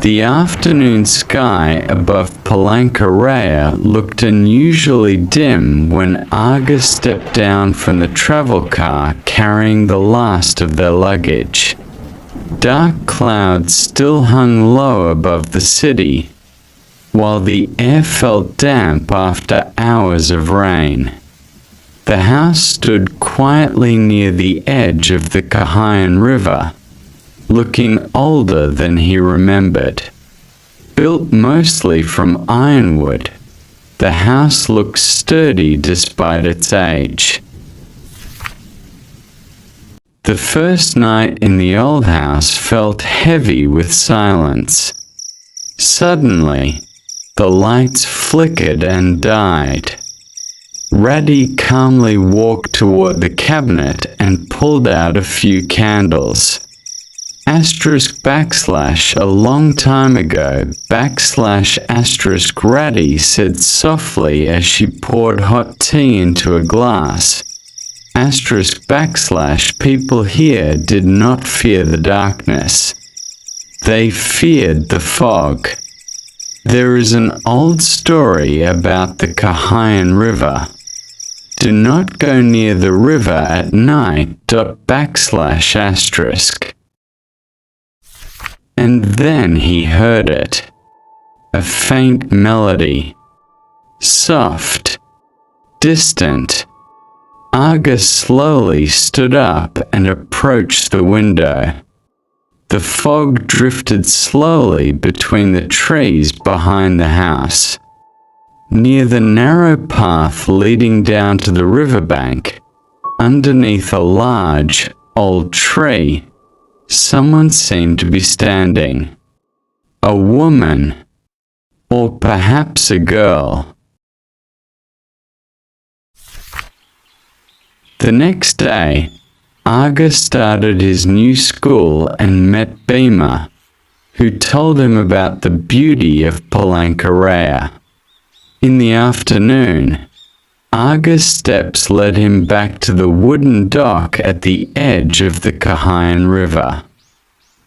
The afternoon sky above Palangkaraya looked unusually dim when Aga stepped down from the travel car carrying the last of their luggage. Dark clouds still hung low above the city, while the air felt damp after hours of rain. The house stood quietly near the edge of the KAHAYAN River, looking older than he remembered. Built mostly from ironwood, the house looked sturdy despite its age. The first night in the old house felt heavy with silence. Suddenly, the lights flickered and died. Radhi calmly walked toward the cabinet and pulled out a few candles. */ a long time ago */ Radhi said softly as she poured hot tea into a glass. */ people here did not fear the darkness. They feared the fog. There is an old story about the KAHAYAN River. Do not go near the river at night. ***. And then he heard it. A faint melody. Soft. Distant. Aga slowly stood up and approached the window. The fog drifted slowly between the trees behind the house. Near the narrow path leading down to the riverbank, underneath a large, old tree, someone seemed to be standing. A woman, or perhaps a girl. The next day, Aga started his new school and met Bhima, who told him about the beauty of Palangkaraya. In the afternoon, Aga's steps led him back to the wooden dock at the edge of the KAHAYAN River.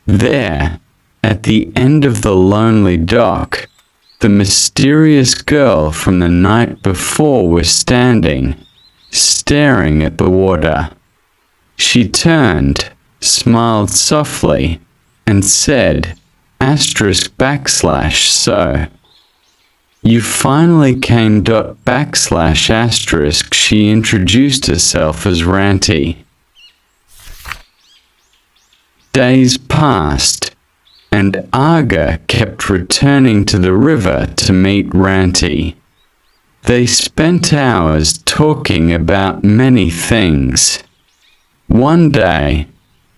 There, at the end of the lonely dock, the mysterious girl from the night before was standing, staring at the water. She turned, smiled softly, and said, */ so. You finally came. */ She introduced herself as Ranti. Days passed, and Aga kept returning to the river to meet Ranti. They spent hours talking about many things. One day,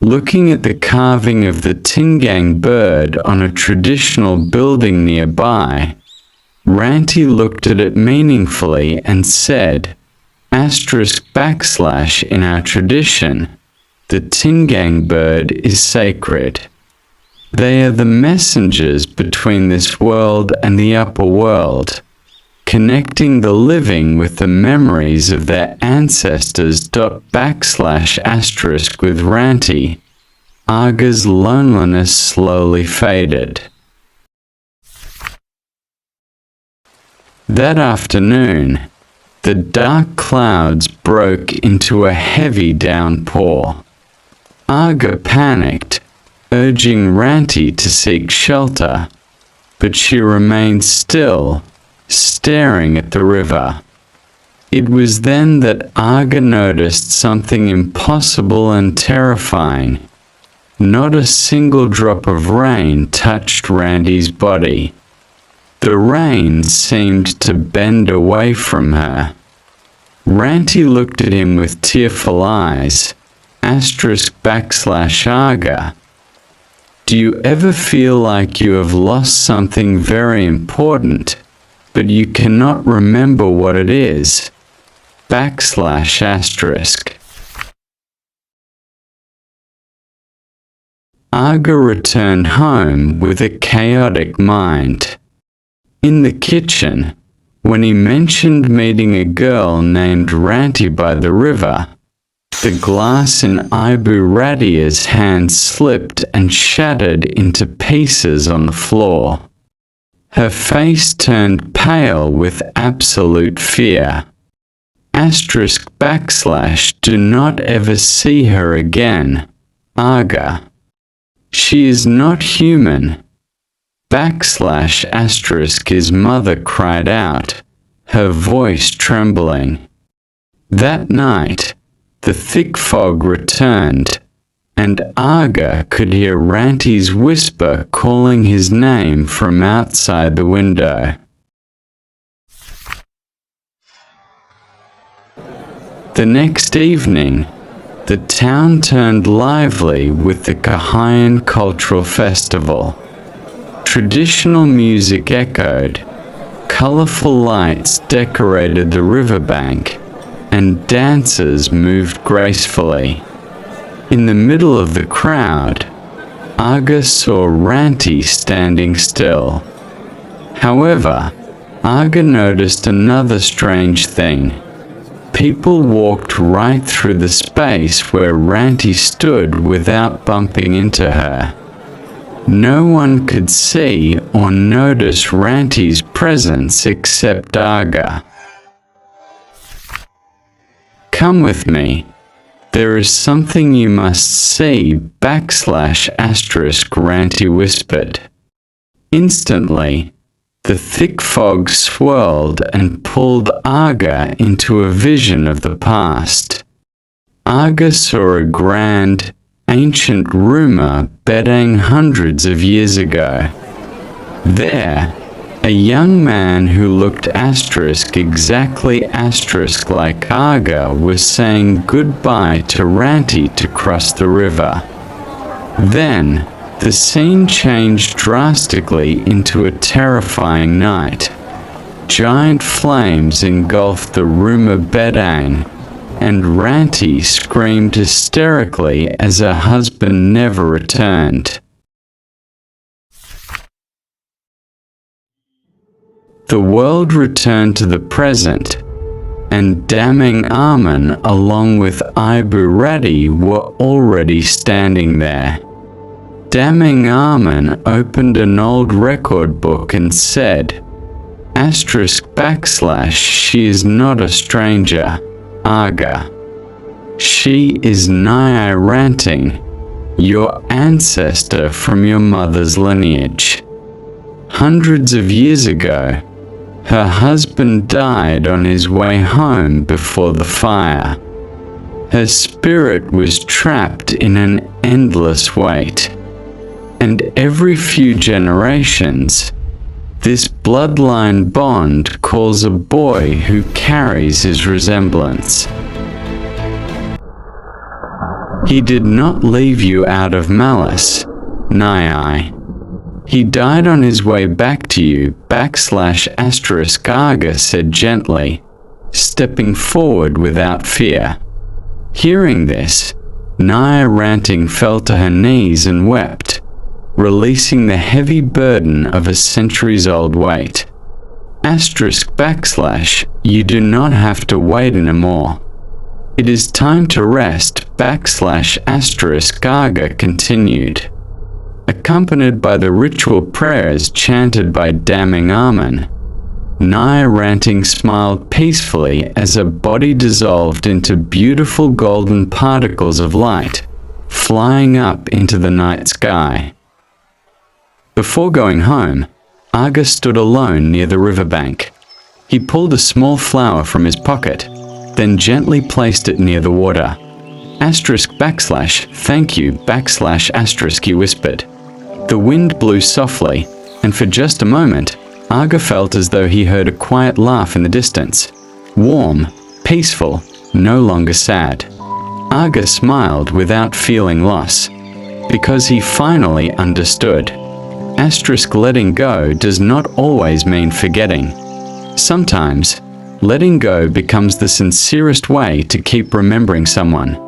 looking at the carving of the Tingang bird on a traditional building nearby, Ranti looked at it meaningfully and said, */ in our tradition, the Tingang bird is sacred. They are the messengers between this world and the upper world, connecting the living with the memories of their ancestors. */ with Ranti, Aga's loneliness slowly faded. That afternoon, the dark clouds broke into a heavy downpour. Aga panicked, urging Ranti to seek shelter, but she remained still, staring at the river. It was then that Aga noticed something impossible and terrifying. Not a single drop of rain touched Ranti's body. The rain seemed to bend away from her. Ranti looked at him with tearful eyes. */ Aga. Do you ever feel like you have lost something very important, but you cannot remember what it is? *#*. Aga returned home with a chaotic mind. In the kitchen, when he mentioned meeting a girl named Ranti by the river, The glass in Ibu Radia's hand slipped and shattered into pieces on the floor. Her face turned pale with absolute fear. */ Do not ever see her again, Aga. She is not human. */ His mother cried out, her voice trembling. That night, the thick fog returned, and Aga could hear Ranti's whisper calling his name from outside the window. The next evening, the town turned lively with the KAHAYAN cultural festival. Traditional music echoed, colorful lights decorated the riverbank, and dancers moved gracefully. In the middle of the crowd, Aga saw Ranti standing still. However, Aga noticed another strange thing. People walked right through the space where Ranti stood without bumping into her. No one could see or notice Ranti's presence except Aga. Come with me. There is something you must see, ***, Ranti whispered. Instantly, the thick fog swirled and pulled Aga into a vision of the past. Aga saw a grand, ancient rumor bedding hundreds of years ago. There, a young man who looked exactly like Aga was saying goodbye to Ranti to cross the river. Then, the scene changed drastically into a terrifying night. Giant flames engulfed the rumor bedding, and Ranti screamed hysterically as her husband never returned. The world returned to the present, and Daming Aman along with Ibu Radi were already standing there. Daming Aman opened an old record book and said, */ She is not a stranger, Aga. She is Nain Ranting, your ancestor from your mother's lineage. Hundreds of years ago, her husband died on his way home before the fire. Her spirit was trapped in an endless wait. And every few generations, this bloodline bond calls a boy who carries his resemblance. He did not leave you out of malice, Nain. He died on his way back to you, */ Aga said gently, stepping forward without fear. Hearing this, Nain Ranting fell to her knees and wept, releasing the heavy burden of a centuries-old weight. */ You do not have to wait anymore. It is time to rest, / Aga continued. Accompanied by the ritual prayers chanted by Daming Aman, Nain Ranting smiled peacefully as her body dissolved into beautiful golden particles of light, flying up into the night sky. Before going home, Aga stood alone near the riverbank. He pulled a small flower from his pocket, then gently placed it near the water. */ Thank you, * he whispered. The wind blew softly, and for just a moment, Aga felt as though he heard a quiet laugh in the distance. Warm, peaceful, no longer sad. Aga smiled without feeling loss, because he finally understood. * letting go does not always mean forgetting. Sometimes, letting go becomes the sincerest way to keep remembering someone.